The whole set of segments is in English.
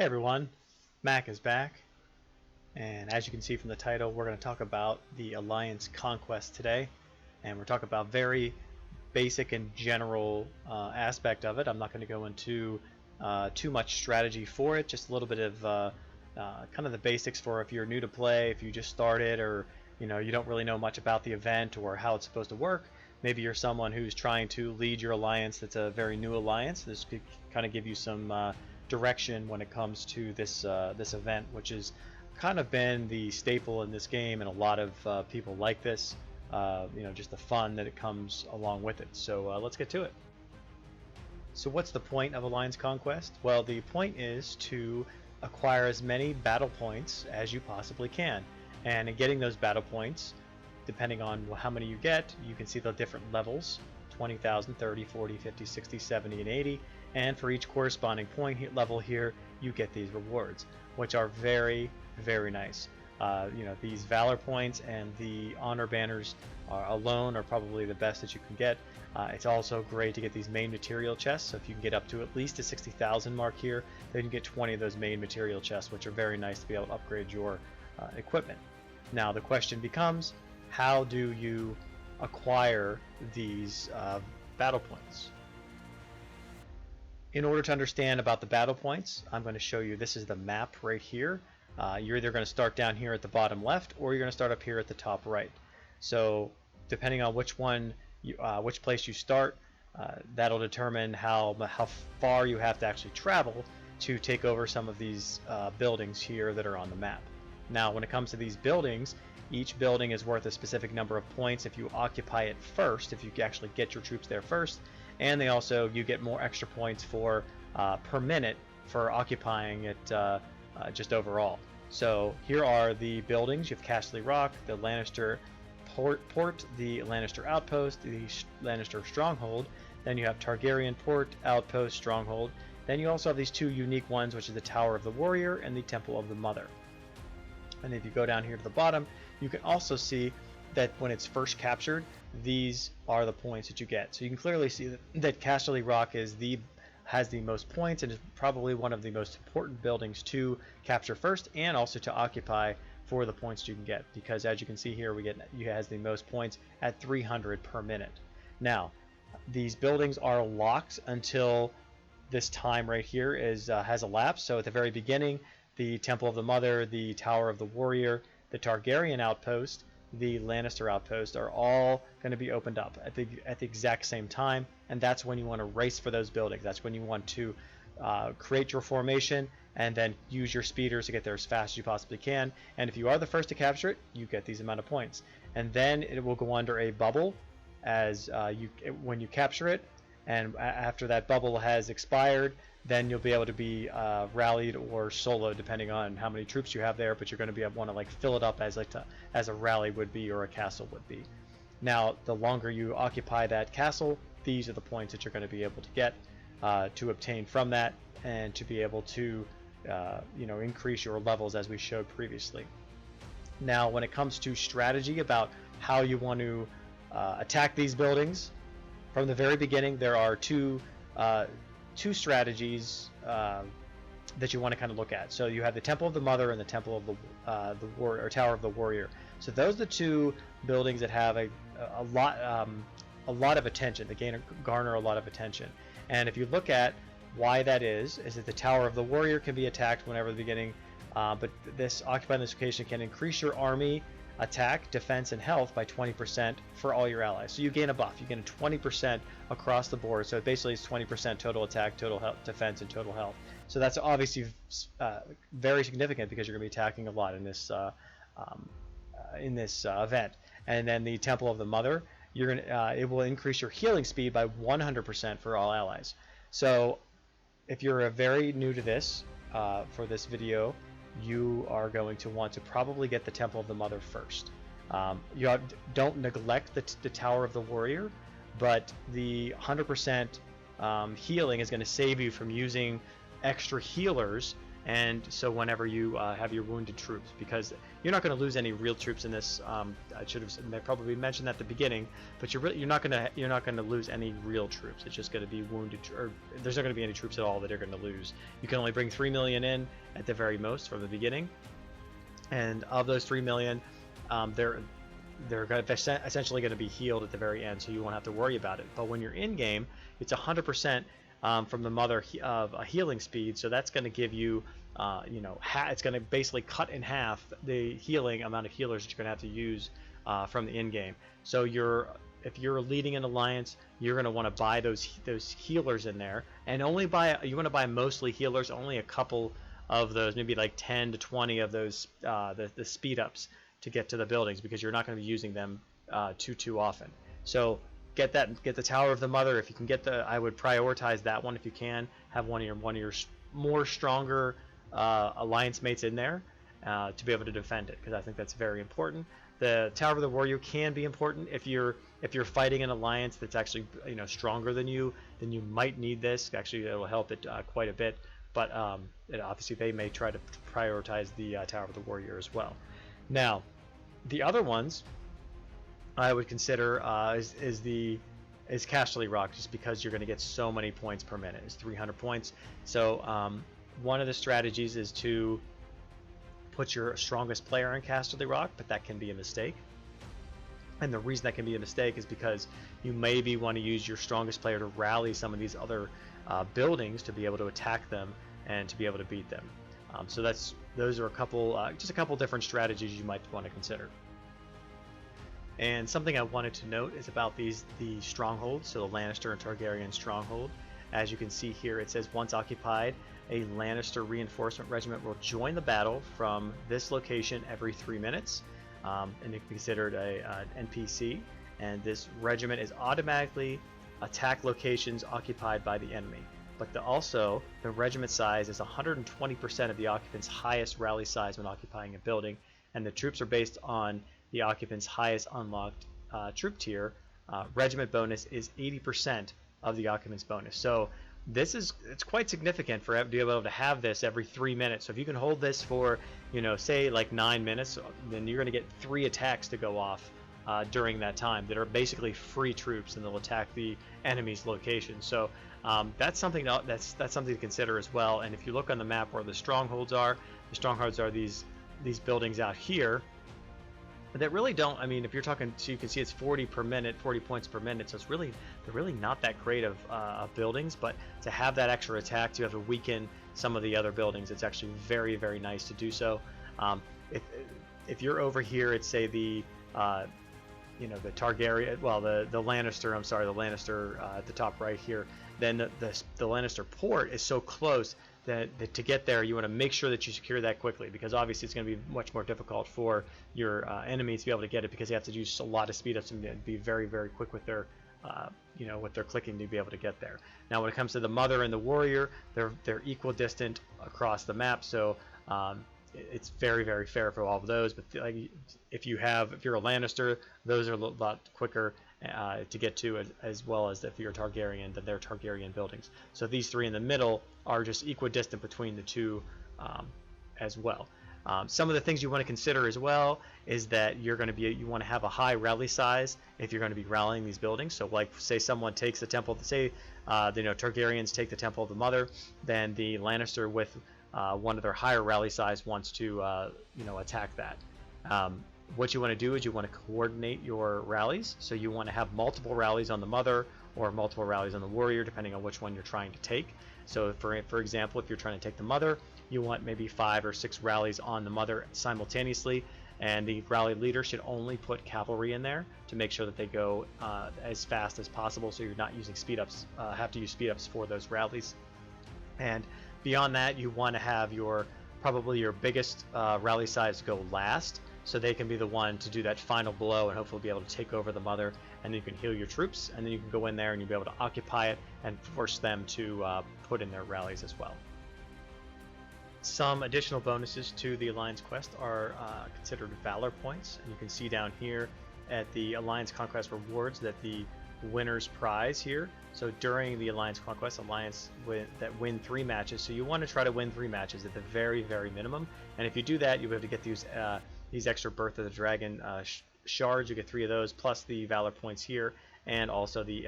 Hey everyone, Mac is back, and as you can see from the title, we're going to talk about the Alliance Conquest today, and we're talking about very basic and general aspect of it. I'm not going to go into too much strategy for it, just a little bit of kind of the basics for if you're new to play, if you just started, or you don't really know much about the event or how it's supposed to work. Maybe you're someone who's trying to lead your alliance that's a very new alliance. This could kind of give you some direction when it comes to this event, which has kind of been the staple in this game, and a lot of people like this. Just the fun that it comes along with it. So let's get to it. So what's the point of Alliance Conquest? Well, the point is to acquire as many battle points as you possibly can, and in getting those battle points, depending on how many you get, you can see the different levels: 20,000, 30, 40, 50, 60, 70, and 80. And for each corresponding point level here, you get these rewards, which are very, very nice. These Valor points and the Honor banners alone are probably the best that you can get. It's also great to get these main material chests. So if you can get up to at least a 60,000 mark here, then you can get 20 of those main material chests, which are very nice to be able to upgrade your equipment. Now the question becomes, how do you acquire these battle points? In order to understand about the battle points, I'm going to show you, this is the map right here. You're either going to start down here at the bottom left, or you're going to start up here at the top right. So depending on which place you start, that'll determine how far you have to actually travel to take over some of these buildings here that are on the map. Now when it comes to these buildings, each building is worth a specific number of points if you occupy it first, if you actually get your troops there first, and you get more extra points for per minute for occupying it just overall. So here are the buildings. You have Castle Rock, the Lannister Port, the Lannister Outpost, the Lannister Stronghold. Then you have Targaryen Port, Outpost, Stronghold. Then you also have these two unique ones, which is the Tower of the Warrior and the Temple of the Mother. And if you go down here to the bottom, you can also see that when it's first captured, these are the points that you get. So you can clearly see that Castle Rock has the most points, and is probably one of the most important buildings to capture first, and also to occupy for the points you can get. Because as you can see here, it has the most points at 300 per minute. Now, these buildings are locked until this time right here has elapsed. So at the very beginning, the Temple of the Mother, the Tower of the Warrior, the Targaryen Outpost, the Lannister Outpost are all going to be opened up at the exact same time, and that's when you want to race for those buildings. That's when you want to create your formation and then use your speeders to get there as fast as you possibly can. And if you are the first to capture it, you get these amount of points, and then it will go under a bubble when you capture it. And after that bubble has expired, then you'll be able to be rallied or soloed, depending on how many troops you have there. But you're going to want to fill it up as a rally would be, or a castle would be. Now, the longer you occupy that castle, these are the points that you're going to be able to get to obtain from that, and to be able to increase your levels as we showed previously. Now, when it comes to strategy about how you want to attack these buildings, from the very beginning, there are two strategies that you want to kind of look at. So you have the Temple of the Mother and the Temple of the Tower of the Warrior. So those are the two buildings that have a lot of attention. They garner a lot of attention. And if you look at why that is that the Tower of the Warrior can be attacked whenever the beginning, but this occupying this location can increase your army attack, defense, and health by 20% for all your allies. So you gain a buff. You gain a 20% across the board. So basically it's 20% total attack, total health, defense, and total health. So that's obviously very significant, because you're going to be attacking a lot in this event. And then the Temple of the Mother, it will increase your healing speed by 100% for all allies. So if you're very new to this, for this video, you are going to want to probably get the Temple of the Mother first. Don't neglect the Tower of the Warrior, but the 100% healing is going to save you from using extra healers and so whenever you have your wounded troops, because you're not going to lose any real troops in this. I should have probably mentioned that at the beginning, but you're not going to lose any real troops. It's just going to be wounded, or there's not going to be any troops at all that are going to lose. You can only bring 3 million in at the very most from the beginning, and of those 3 million, they're essentially going to be healed at the very end, so you won't have to worry about it. But when you're in game, it's 100%. From the mother of a healing speed, so that's going to give you, it's going to basically cut in half the healing amount of healers that you're going to have to use from the in-game. So if you're leading an alliance, you're going to want to buy those healers in there, and you want to buy mostly healers, only a couple of those, maybe like 10 to 20 of those the speed ups to get to the buildings, because you're not going to be using them too often. So get the Tower of the Mother. If you can I would prioritize that one if you can. Have one of your more stronger alliance mates in there to be able to defend it, because I think that's very important. The Tower of the Warrior can be important if you're fighting an alliance that's actually stronger than you. Then you might need this. Actually, it will help it quite a bit. But obviously, they may try to prioritize the Tower of the Warrior as well. Now, the other ones I would consider is Casterly Rock, just because you're going to get so many points per minute. It's 300 points. So one of the strategies is to put your strongest player in Casterly Rock, but that can be a mistake. And the reason that can be a mistake is because you maybe want to use your strongest player to rally some of these other buildings to be able to attack them and to be able to beat them. So those are just a couple different strategies you might want to consider. And something I wanted to note is about the strongholds, so the Lannister and Targaryen stronghold. As you can see here, it says once occupied, a Lannister reinforcement regiment will join the battle from this location every 3 minutes, and it can be considered an NPC. And this regiment is automatically attack locations occupied by the enemy. But also, the regiment size is 120% of the occupant's highest rally size when occupying a building, and the troops are based on the occupant's highest unlocked troop tier. Regiment bonus is 80% of the occupant's bonus. So it's quite significant for to be able to have this every 3 minutes. So if you can hold this for say like 9 minutes, then you're going to get 3 attacks to go off during that time that are basically free troops, and they'll attack the enemy's location. So that's something that's something to consider as well. And if you look on the map where the strongholds are these buildings out here that really don't, if you're talking, so you can see it's 40 points per minute, so they're really not that great of buildings, but to have that extra attack, to have to weaken some of the other buildings, it's actually very, very nice to do so. If you're over here at, say, the Targaryen, well, the Lannister, the Lannister at the top right here, then the Lannister port is so close that to get there, you want to make sure that you secure that quickly, because obviously it's going to be much more difficult for your enemies to be able to get it, because they have to use a lot of speed ups and be very, very quick with their with their clicking to be able to get there. Now, when it comes to the Mother and the Warrior, they're equidistant across the map, so it's very, very fair for all of those. But if you're a Lannister, those are a lot quicker to get to, as well as if you're a Targaryen, then they're Targaryen buildings. So these 3 in the middle are just equidistant between the 2 as well. Some of the things you want to consider as well is that you want to have a high rally size if you're going to be rallying these buildings. So like, say someone takes the temple, say Targaryens take the Temple of the Mother, then the Lannister with one of their higher rally size wants to attack that. What you want to do is you want to coordinate your rallies. So you want to have multiple rallies on the Mother or multiple rallies on the Warrior, depending on which one you're trying to take. So for example, if you're trying to take the Mother, you want maybe 5 or 6 rallies on the Mother simultaneously, and the rally leader should only put cavalry in there to make sure that they go as fast as possible, so you're not using speed ups, have to use speed ups for those rallies. And beyond that, you want to have probably your biggest rally size go last, so they can be the one to do that final blow and hopefully be able to take over the Mother, and then you can heal your troops, and then you can go in there and you'll be able to occupy it and force them to put in their rallies as well. Some additional bonuses to the Alliance quest are considered Valor points, and you can see down here at the Alliance Conquest rewards that the winner's prize here. So during the Alliance Conquest, that win 3 matches. So you want to try to win 3 matches at the very, very minimum. And if you do that, you'll be able to get these extra Birth of the Dragon shards. You get 3 of those, plus the Valor points here, and also the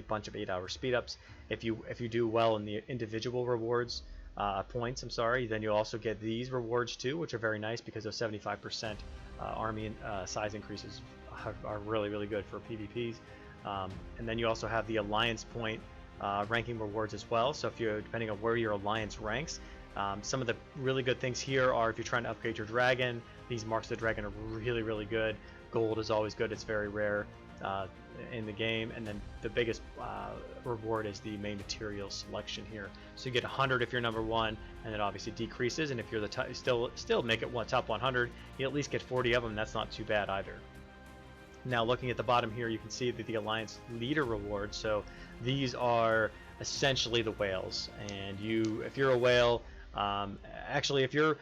bunch of 8-hour speed ups. If you do well in the individual rewards points, then you'll also get these rewards too, which are very nice because those 75% army size increases are really, really good for PvPs. And then you also have the alliance point ranking rewards as well. So if you're, depending on where your alliance ranks, some of the really good things here are if you're trying to upgrade your dragon, these marks of the dragon are really, really good. Gold is always good. It's very rare in the game. And then the biggest reward is the main material selection here. So you get 100 if you're number 1, and it obviously decreases. And if you're the still make it top 100, you at least get 40 of them. That's not too bad either. Now looking at the bottom here, you can see that the Alliance Leader rewards. So these are essentially the whales, and if you're a whale, actually if you're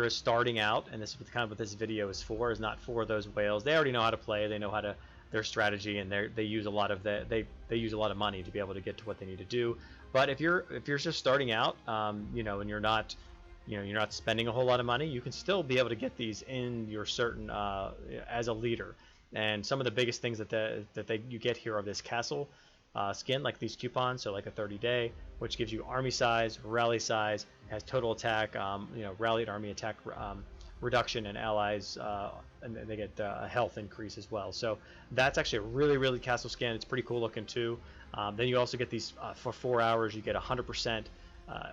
starting out, and this is kind of what this video is for, is not for those whales. They already know how to play, they know how to their strategy, and they use a lot of they use a lot of money to be able to get to what they need to do. But if you're just starting out, and you're not spending a whole lot of money, you can still be able to get these in your certain as a leader. And some of the biggest things that you get here are this castle skin, like these coupons, so like a 30-day, which gives you army size, rally size, has total attack, rallied army attack reduction, and allies, and they get a health increase as well. So that's actually a really, really castle skin. It's pretty cool looking too. Then you also get these for 4 hours. You get 100%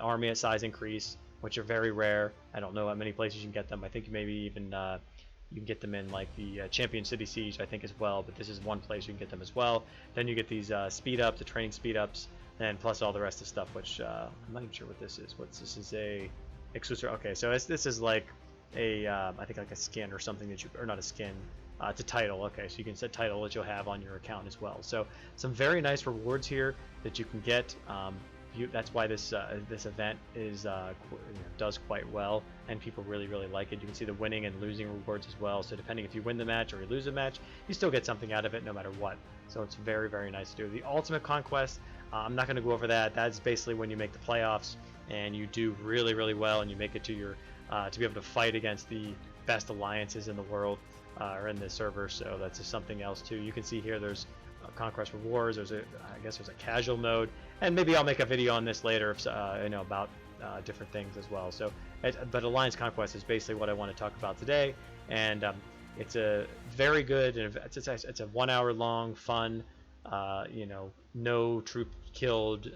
army size increase, which are very rare. I don't know how many places you can get them. I think maybe even you can get them in like the Champion City Siege, I think, as well, but this is one place you can get them as well. Then you get these speed ups, the training speed ups, and plus all the rest of the stuff, which I'm not even sure what this is. This is a exclusive. Okay, so this is like a I think like a skin or something that or not a skin. It's a title. Okay, so you can set title that you'll have on your account as well. So some very nice rewards here that you can get. That's why this event does quite well, and people really, really like it. You can see the winning and losing rewards as well. So depending if you win the match or you lose the match, you still get something out of it no matter what. So it's very, very nice to do. The Ultimate Conquest, I'm not going to go over that. That's basically when you make the playoffs and you do really, really well, and you make it to your to be able to fight against the best alliances in the world or in the server. So that's just something else too. You can see here there's Conquest rewards. I guess there's a casual mode, and maybe I'll make a video on this later if about different things as well. So but Alliance Conquest is basically what I want to talk about today, and it's a very good, it's a 1 hour long fun no troop killed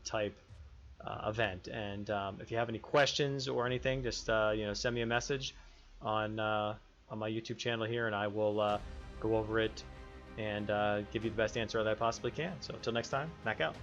type event. And if you have any questions or anything, just send me a message on my YouTube channel here, and I will go over it and give you the best answer that I possibly can. So until next time, Mac out.